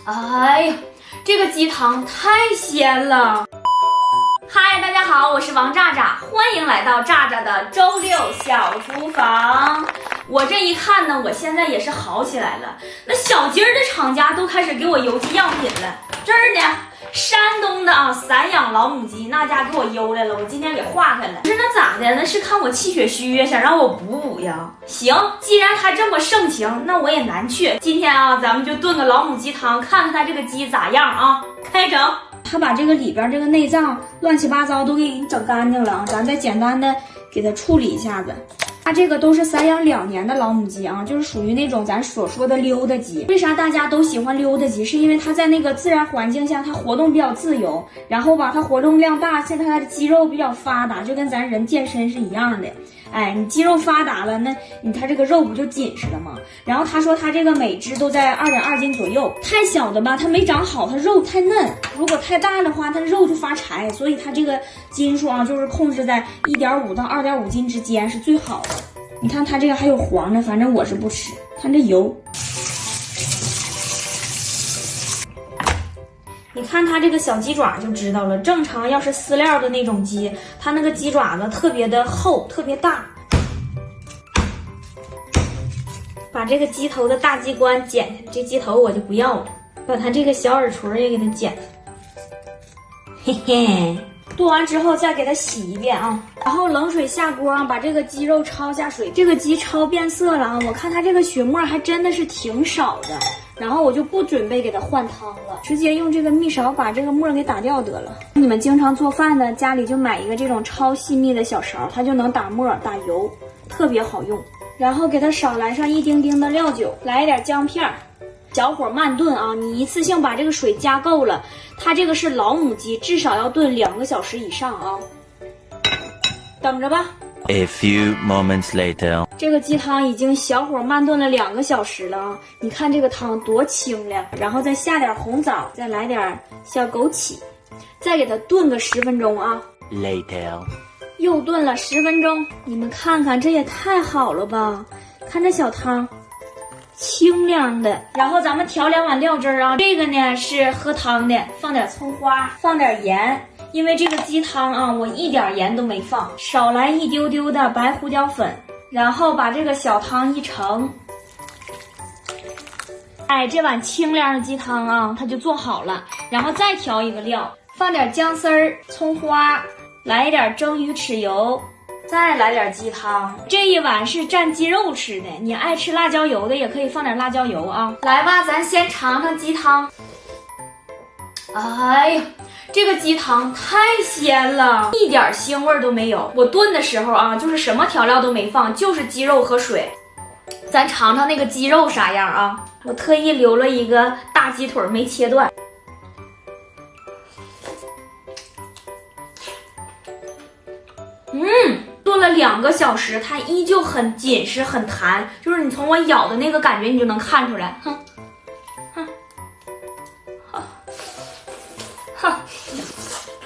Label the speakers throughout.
Speaker 1: 哎呀，这个鸡汤太鲜了！嗨，大家好，我是王炸炸，欢迎来到炸炸的周六小厨房。我这一看呢，我现在也是好起来了。那小鸡儿的厂家都开始给我邮寄样品了。这儿呢，山东的散养老母鸡，那家给我邮来了，我今天给化开了。不是那咋的？那是看我气血虚呀，想让我补呀。行，既然它这么盛情，那我也难去。今天咱们就炖个老母鸡汤，看看它这个鸡咋样啊？开整。他把这个里边这个内脏乱七八糟都给你整干净了啊，咱再简单的给它处理一下子。它这个都是散养2年的老母鸡啊，就是属于那种咱所说的溜达鸡。为啥大家都喜欢溜达鸡？是因为它在那个自然环境下，它活动比较自由，然后吧，它活动量大，现在它的肌肉比较发达，就跟咱人健身是一样的。哎，你肌肉发达了，那它这个肉不就紧实了吗？然后他说他这个每只都在2.2斤左右，太小的吧，它没长好，它肉太嫩；如果太大的话，它肉就发柴，所以它这个斤数就是控制在1.5到2.5斤之间是最好的。你看它这个还有黄的，反正我是不吃，看这油。你看它这个小鸡爪就知道了，正常要是饲料的那种鸡，它那个鸡爪子特别的厚，特别大。把这个鸡头的大鸡冠剪下来，这鸡头我就不要了。把它这个小耳垂也给它剪了。嘿嘿，剁完之后再给它洗一遍啊，然后冷水下锅把这个鸡肉焯下水。这个鸡焯变色了啊，我看它这个血沫还真的是挺少的。然后我就不准备给它换汤了，直接用这个蜜勺把这个沫给打掉得了。你们经常做饭的，家里就买一个这种超细密的小勺，它就能打沫打油，特别好用。然后给它少来上1丁丁的料酒，来一点姜片，小火慢炖啊。你一次性把这个水加够了，它这个是老母鸡，至少要炖2个小时以上啊。等着吧。
Speaker 2: A few moments later，
Speaker 1: 这个鸡汤已经小火慢炖了2个小时了啊！你看这个汤多清凉，然后再下点红枣，再来点小枸杞，再给它炖个10分钟啊。
Speaker 2: Later，
Speaker 1: 又炖了10分钟，你们看看这也太好了吧！看这小汤，清凉的。然后咱们调2碗料汁啊，这个呢是喝汤的，放点葱花，放点盐。因为这个鸡汤我一点盐都没放，少来1丢丢的白胡椒粉，然后把这个小汤一盛。哎，这碗清凉的鸡汤它就做好了。然后再调一个料，放点姜丝儿、葱花，来一点蒸鱼豉油，再来点鸡汤。这一碗是蘸鸡肉吃的，你爱吃辣椒油的也可以放点辣椒油啊。来吧，咱先尝尝鸡汤。哎呀，这个鸡汤太鲜了，一点腥味都没有。我炖的时候就是什么调料都没放，就是鸡肉和水。咱尝尝那个鸡肉啥样啊？我特意留了一个大鸡腿没切断。炖了2个小时，它依旧很紧实很弹，就是你从我咬的那个感觉你就能看出来。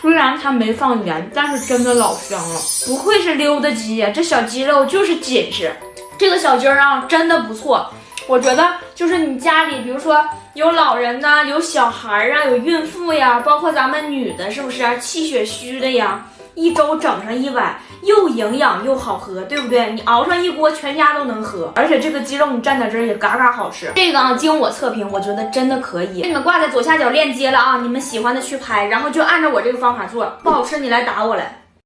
Speaker 1: 虽然它没放盐，但是真的老香了，不愧是溜达鸡呀！这小鸡肉就是紧实，这个小鸡儿真的不错。我觉得就是你家里，比如说有老人呐，有小孩有孕妇呀，包括咱们女的，是不是气血虚的呀？1周整上1碗，又营养又好喝，对不对？你熬上1锅，全家都能喝。而且这个鸡肉你蘸点汁也嘎嘎好吃。这个经我测评，我觉得真的可以。给你们挂在左下角链接了啊，你们喜欢的去拍，然后就按照我这个方法做。不好吃你来打我来。